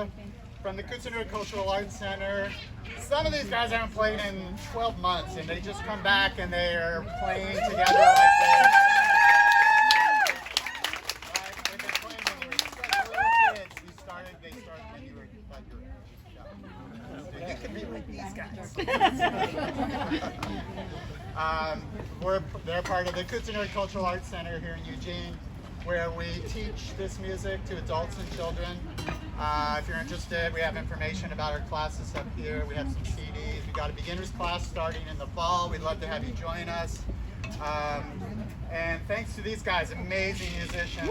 Orchestra from the Kutsunur Cultural Arts Center. Some of these guys haven't played in 12 months, and they just come back and they are playing together like this. Right? They've been playing when you were such little kids. They started when you were like you could be like these guys. They're part of the Kutsunur Cultural Arts Center here in Eugene, where we teach this music to adults and children. If you're interested, we have information about our classes up here. We have some CDs. We got a beginner's class starting in the fall. We'd love to have you join us. And thanks to these guys, amazing musicians.